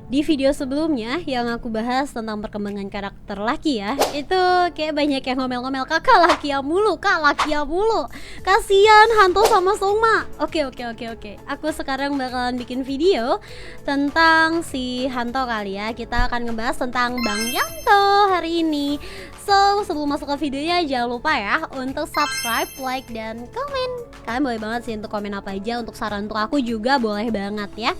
Di video sebelumnya yang aku bahas tentang perkembangan karakter Laki ya, itu kayak banyak yang ngomel-ngomel, kakak Laki ya mulu, kak Laki ya mulu, kasian Hanto sama Soma. Oke, aku sekarang bakalan bikin video tentang si Hanto kali ya. Kita akan ngebahas tentang Bang Yanto hari ini. So, sebelum masuk ke videonya jangan lupa ya untuk subscribe, like, dan komen. Kalian boleh banget sih untuk komen apa aja, untuk saran untuk aku juga boleh banget ya.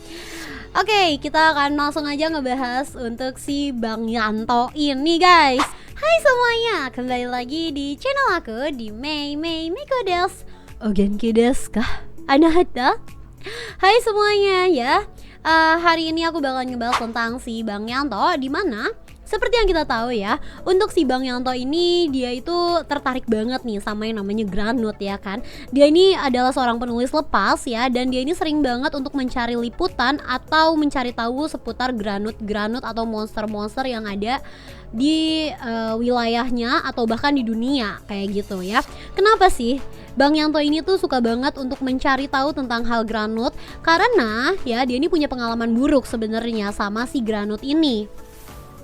Oke, kita akan langsung aja ngebahas untuk si Bang Yanto ini guys. Hai semuanya, kembali lagi di channel aku di Mei Miko Desu. Ogenki desu ka? Anahata? Hai semuanya ya. Hari ini aku bakal ngebahas tentang si Bang Yanto, di mana seperti yang kita tahu ya, untuk si Bang Yanto ini dia itu tertarik banget nih sama yang namanya Granut ya kan. Dia ini adalah seorang penulis lepas ya, dan dia ini sering banget untuk mencari liputan atau mencari tahu seputar Granut atau monster-monster yang ada di wilayahnya atau bahkan di dunia kayak gitu ya. Kenapa sih Bang Yanto ini tuh suka banget untuk mencari tahu tentang hal Granut? Karena ya dia ini punya pengalaman buruk sebenarnya sama si Granut ini.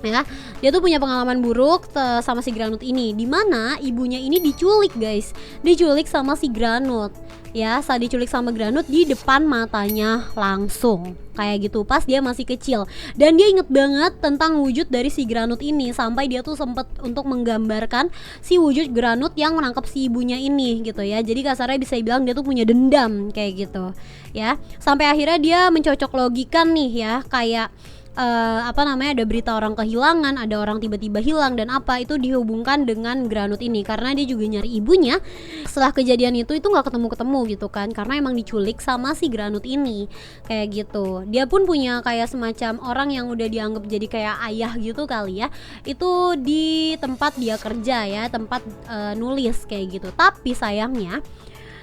Ya, dia tuh punya pengalaman buruk sama si Granut ini, dimana ibunya ini diculik guys, diculik sama si Granut. Ya, saat diculik sama Granut di depan matanya langsung kayak gitu pas dia masih kecil. Dan dia inget banget tentang wujud dari si Granut ini, sampai dia tuh sempet untuk menggambarkan si wujud Granut yang menangkap si ibunya ini gitu ya. Jadi kasarnya bisa dibilang dia tuh punya dendam kayak gitu ya. Sampai akhirnya dia mencocok logikan nih ya, kayak ada berita orang kehilangan, ada orang tiba-tiba hilang, dan apa itu dihubungkan dengan Granut ini karena dia juga nyari ibunya. Setelah kejadian itu nggak ketemu gitu kan, karena emang diculik sama si Granut ini kayak gitu. Dia pun punya kayak semacam orang yang udah dianggap jadi kayak ayah gitu kali ya, itu di tempat dia kerja ya, tempat nulis kayak gitu. Tapi sayangnya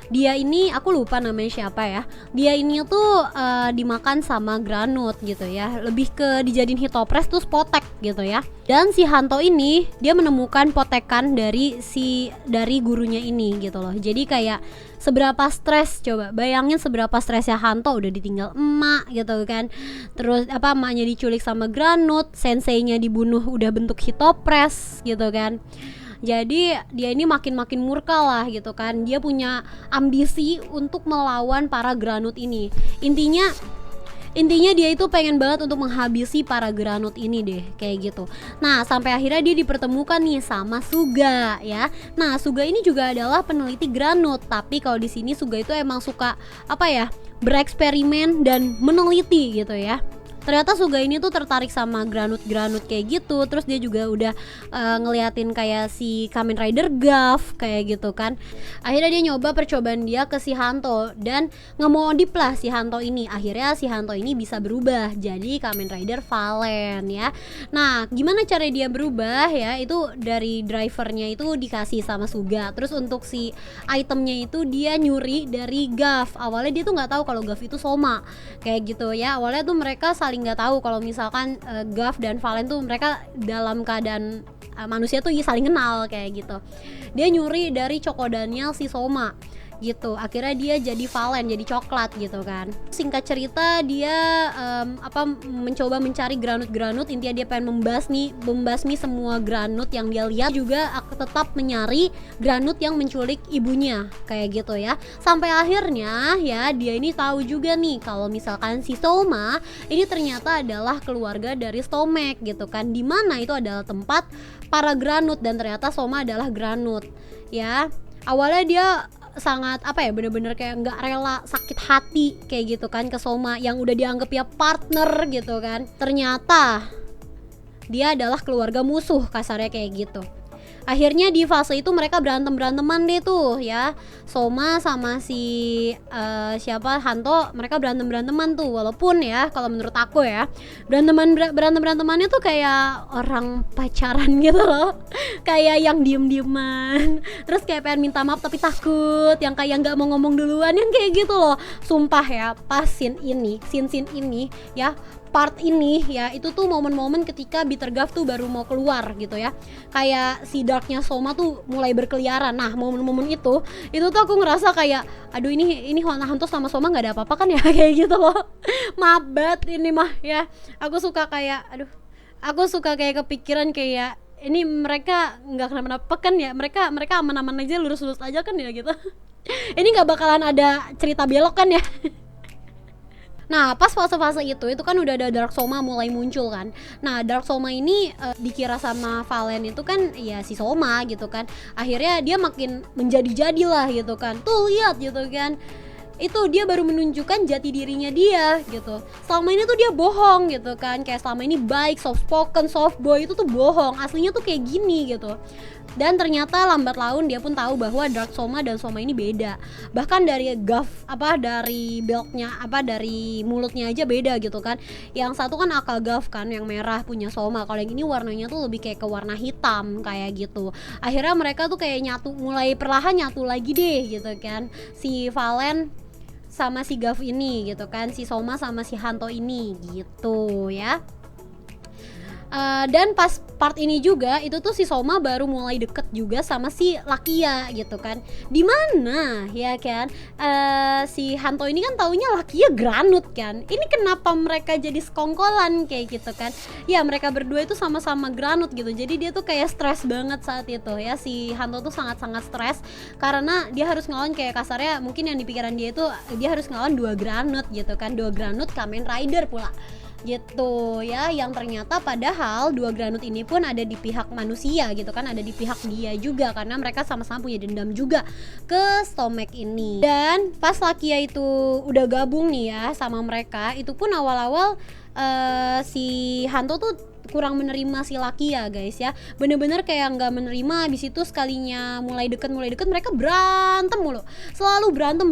dia ini, aku lupa namanya siapa ya, dia ini tuh dimakan sama Granut gitu ya, lebih ke dijadiin hitopres terus potek gitu ya. Dan si Hanto ini dia menemukan potekan dari gurunya ini gitu loh. Jadi kayak seberapa stres, coba bayangin seberapa stresnya Hanto, udah ditinggal emak gitu kan, terus emaknya diculik sama Granut, senseinya dibunuh udah bentuk hitopres gitu kan. Jadi dia ini makin murka lah gitu kan. Dia punya ambisi untuk melawan para Granut ini. Intinya dia itu pengen banget untuk menghabisi para Granut ini deh, kayak gitu. Nah, sampai akhirnya dia dipertemukan nih sama Suga ya. Nah, Suga ini juga adalah peneliti Granut, tapi kalau di sini Suga itu emang suka bereksperimen dan meneliti gitu ya. Ternyata Suga ini tuh tertarik sama Granut kayak gitu. Terus dia juga udah ngeliatin kayak si Kamen Rider Gav kayak gitu kan. Akhirnya dia nyoba percobaan dia ke si Hanto dan ngemodif lah si Hanto ini. Akhirnya si Hanto ini bisa berubah jadi Kamen Rider Valen ya. Nah, gimana cara dia berubah ya? Itu dari drivernya itu dikasih sama Suga. Terus untuk si itemnya itu dia nyuri dari Gav. Awalnya dia tuh nggak tahu kalau Gav itu Soma kayak gitu ya. Awalnya tuh mereka saling nggak tahu kalau misalkan Gav dan Valen tuh mereka dalam keadaan manusia tuh saling kenal kayak gitu. Dia nyuri dari Cokodaniel si Soma gitu. Akhirnya dia jadi Valen, jadi coklat gitu kan. Singkat cerita dia mencoba mencari Granut. Intinya dia pengen membasmi semua Granut yang dia lihat. Juga tetap mencari Granut yang menculik ibunya kayak gitu ya. Sampai akhirnya ya dia ini tahu juga nih kalau misalkan si Soma ini ternyata adalah keluarga dari Stomek gitu kan, dimana itu adalah tempat para Granut, dan ternyata Soma adalah Granut ya. Awalnya dia sangat bener-bener kayak nggak rela, sakit hati kayak gitu kan ke Soma yang udah dianggap ya partner gitu kan. Ternyata dia adalah keluarga musuh, kasarnya kayak gitu. Akhirnya di fase itu mereka berantem-beranteman deh tuh ya. Soma sama si Hanto, mereka berantem-beranteman tuh. Walaupun ya kalau menurut aku ya, berantem-berantemannya tuh kayak orang pacaran gitu loh. Kayak yang diem-dieman, terus kayak pengen minta maaf tapi takut, yang kayak nggak mau ngomong duluan, yang kayak gitu loh. Sumpah ya, pas scene ini ya, part ini ya, itu tuh momen-momen ketika Bitter Gourd tuh baru mau keluar gitu ya, kayak si darknya Soma tuh mulai berkeliaran. Nah momen-momen itu tuh aku ngerasa kayak aduh ini Hanto sama Soma nggak ada apa-apa kan ya kayak gitu loh. Maaf banget ini mah ya, aku suka kayak kepikiran kayak ini mereka nggak kenapa-napa kan ya, mereka aman-aman aja, lurus-lurus aja kan ya gitu. Ini nggak bakalan ada cerita belok kan ya. Nah pas fase-fase itu kan udah ada Dark Soma mulai muncul kan. Nah Dark Soma ini dikira sama Valen itu kan ya si Soma gitu kan. Akhirnya dia makin menjadi-jadilah gitu kan. Tuh lihat gitu kan, itu dia baru menunjukkan jati dirinya dia gitu. Selama ini tuh dia bohong gitu kan, kayak selama ini baik, soft spoken, soft boy, itu tuh bohong. Aslinya tuh kayak gini gitu. Dan ternyata lambat laun dia pun tahu bahwa Dark Soma dan Soma ini beda. Bahkan dari dari beltnya dari mulutnya aja beda gitu kan. Yang satu kan Akagaf kan, yang merah punya Soma. Kalau yang ini warnanya tuh lebih kayak ke warna hitam kayak gitu. Akhirnya mereka tuh kayak mulai perlahan nyatu lagi deh gitu kan. Si Valen sama si Gav ini gitu kan, si Soma sama si Hanto ini gitu ya. Dan pas part ini juga itu tuh si Soma baru mulai deket juga sama si Lakia gitu kan. Dimana ya kan si Hanto ini kan taunya Lakia granut kan. Ini kenapa mereka jadi sekongkolan kayak gitu kan. Ya mereka berdua itu sama-sama granut gitu. Jadi dia tuh kayak stres banget saat itu ya. Si Hanto tuh sangat-sangat stres karena dia harus ngelawan, kayak kasarnya mungkin yang di pikiran dia itu dia harus ngelawan 2 granut gitu kan. 2 granut Kamen Rider pula gitu ya, yang ternyata padahal 2 granut ini pun ada di pihak manusia gitu kan, ada di pihak dia juga karena mereka sama-sama punya dendam juga ke Stomach ini. Dan pas Lakia itu udah gabung nih ya sama mereka, itu pun awal-awal si Hanto tuh kurang menerima si Lakia guys ya, bener-bener kayak nggak menerima. Abis itu sekalinya mulai deket mereka berantem mulu, selalu berantem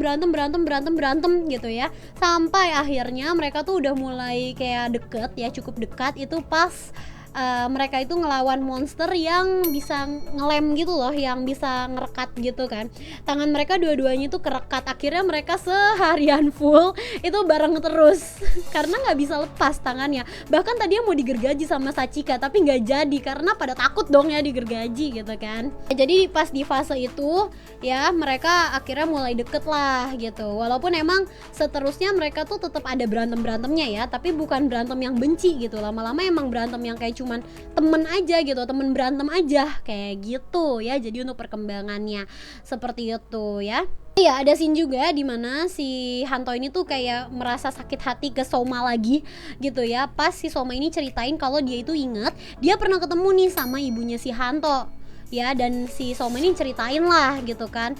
gitu ya, sampai akhirnya mereka tuh udah mulai kayak deket ya, cukup dekat itu pas mereka itu ngelawan monster yang bisa ngelem gitu loh, yang bisa ngerekat gitu kan. Tangan mereka dua-duanya itu kerekat, akhirnya mereka seharian full itu bareng terus karena nggak bisa lepas tangannya. Bahkan tadinya mau digergaji sama Sachika tapi nggak jadi karena pada takut dong ya digergaji gitu kan. Jadi pas di fase itu ya mereka akhirnya mulai deket lah gitu, walaupun emang seterusnya mereka tuh tetap ada berantemnya ya, tapi bukan berantem yang benci gitu. Lama-lama emang berantem yang kayak cuman temen aja gitu, temen berantem aja kayak gitu ya. Jadi untuk perkembangannya seperti itu ya. Iya, ada scene juga dimana si Hanto ini tuh kayak merasa sakit hati ke Soma lagi gitu ya. Pas si Soma ini ceritain kalau dia itu inget dia pernah ketemu nih sama ibunya si Hanto ya, dan si Soma ini ceritain lah gitu kan,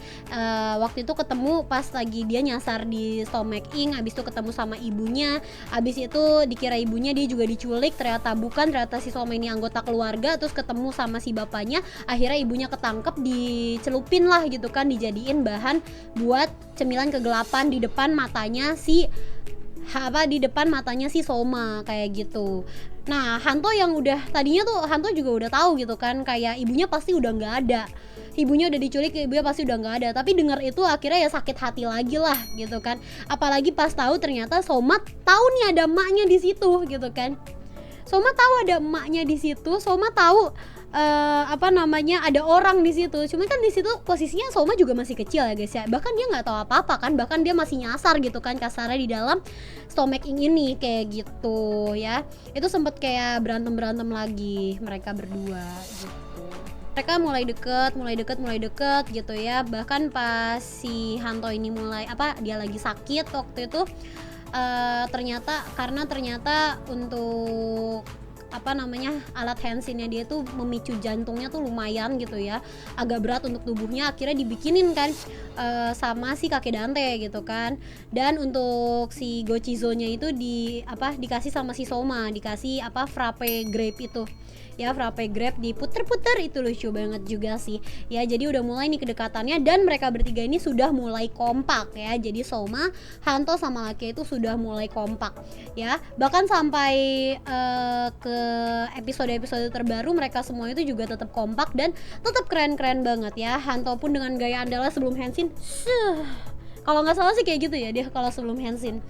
waktu itu ketemu pas lagi dia nyasar di Stomach Inc. Abis itu ketemu sama ibunya, abis itu dikira ibunya dia juga diculik, ternyata bukan, ternyata si Soma ini anggota keluarga. Terus ketemu sama si bapaknya, akhirnya ibunya ketangkep, dicelupin lah gitu kan, dijadiin bahan buat cemilan kegelapan di depan matanya si Soma kayak gitu. Nah Hanto yang udah tadinya tuh Hanto juga udah tahu gitu kan, kayak ibunya pasti udah nggak ada, ibunya udah diculik, ibunya pasti udah nggak ada. Tapi dengar itu akhirnya ya sakit hati lagi lah gitu kan, apalagi pas tahu ternyata Soma tahu nih ada emaknya di situ gitu kan. Soma tahu ada emaknya di situ, Soma tahu ada orang di situ. Cuma kan di situ posisinya Soma juga masih kecil ya guys ya, bahkan dia nggak tahu apa-apa kan, bahkan dia masih nyasar gitu kan kasarnya di dalam Stomach Inc. ini kayak gitu ya. Itu sempet kayak berantem lagi mereka berdua gitu. Mereka mulai deket gitu ya. Bahkan pas si Hanto ini dia lagi sakit waktu itu, ternyata untuk alat Henshinnya dia tuh memicu jantungnya tuh lumayan gitu ya, agak berat untuk tubuhnya. Akhirnya dibikinin kan sama si kakek Dante gitu kan. Dan untuk si Gochizo-nya itu dikasih sama si Soma, dikasih frappe grape itu ya, frappe grape diputer-puter, itu lucu banget juga sih ya. Jadi udah mulai nih kedekatannya, dan mereka bertiga ini sudah mulai kompak ya. Jadi Soma, Hanto sama Lakia itu sudah mulai kompak ya. Bahkan sampai ke episode-episode terbaru mereka semua itu juga tetap kompak dan tetap keren-keren banget ya. Hanto pun dengan gaya andalnya sebelum Henshin, Kalau nggak salah sih kayak gitu ya dia kalau sebelum Henshin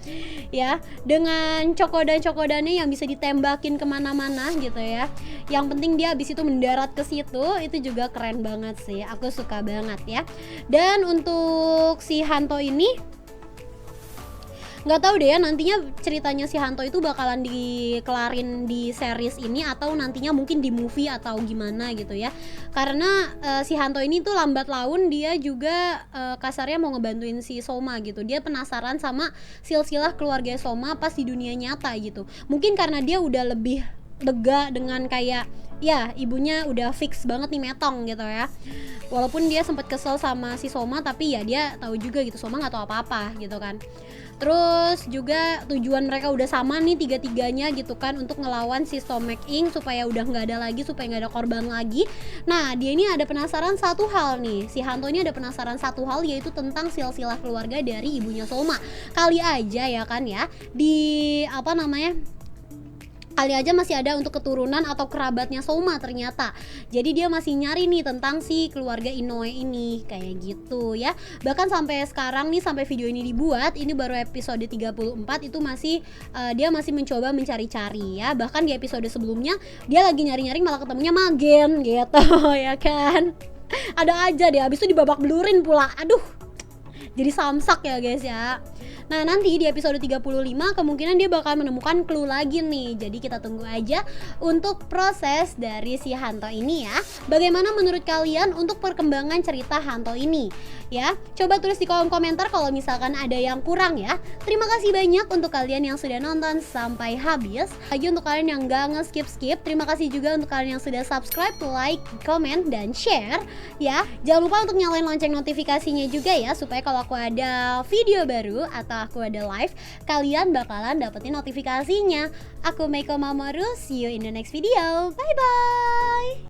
ya, dengan cokodan-cokodannya yang bisa ditembakin kemana-mana gitu ya. Yang penting dia habis itu mendarat ke situ, itu juga keren banget sih, aku suka banget ya. Dan untuk si Hanto ini nggak tahu deh ya nantinya ceritanya si Hanto itu bakalan dikelarin di series ini atau nantinya mungkin di movie atau gimana gitu ya, karena si Hanto ini tuh lambat laun dia juga kasarnya mau ngebantuin si Soma gitu. Dia penasaran sama silsilah keluarga Soma pas di dunia nyata gitu, mungkin karena dia udah lebih lega dengan kayak ya ibunya udah fix banget nih metong gitu ya, walaupun dia sempat kesel sama si Soma tapi ya dia tahu juga gitu Soma nggak tahu apa-apa gitu kan. Terus juga tujuan mereka udah sama nih tiga-tiganya gitu kan, untuk ngelawan si Stomek Ing supaya udah nggak ada lagi, supaya nggak ada korban lagi. Nah dia ini ada penasaran satu hal nih, si Hanto ini ada penasaran satu hal, yaitu tentang silsilah keluarga dari ibunya Soma. Kali aja ya kan ya di apa namanya, kali aja masih ada untuk keturunan atau kerabatnya Soma ternyata. Jadi dia masih nyari nih tentang si keluarga Inoue ini, kayak gitu ya. Bahkan sampai sekarang nih, sampai video ini dibuat, ini baru episode 34, itu masih dia masih mencoba mencari-cari ya. Bahkan di episode sebelumnya dia lagi nyari-nyari malah ketemunya Magen gitu ya kan. Ada aja deh, habis itu dibabak belurin pula. Aduh, jadi samsak ya guys ya. Nah nanti di episode 35 kemungkinan dia bakal menemukan clue lagi nih. Jadi kita tunggu aja untuk proses dari si Hanto ini ya. Bagaimana menurut kalian untuk perkembangan cerita Hanto ini ya? Coba tulis di kolom komentar kalau misalkan ada yang kurang ya. Terima kasih banyak untuk kalian yang sudah nonton sampai habis. Lagi untuk kalian yang gak nge-skip-skip, terima kasih juga untuk kalian yang sudah subscribe, like, comment, dan share ya. Jangan lupa untuk nyalain lonceng notifikasinya juga ya, supaya kalau aku ada video baru atau aku ada live, kalian bakalan dapetin notifikasinya. Aku Meiko Mamoru, see you in the next video. Bye bye.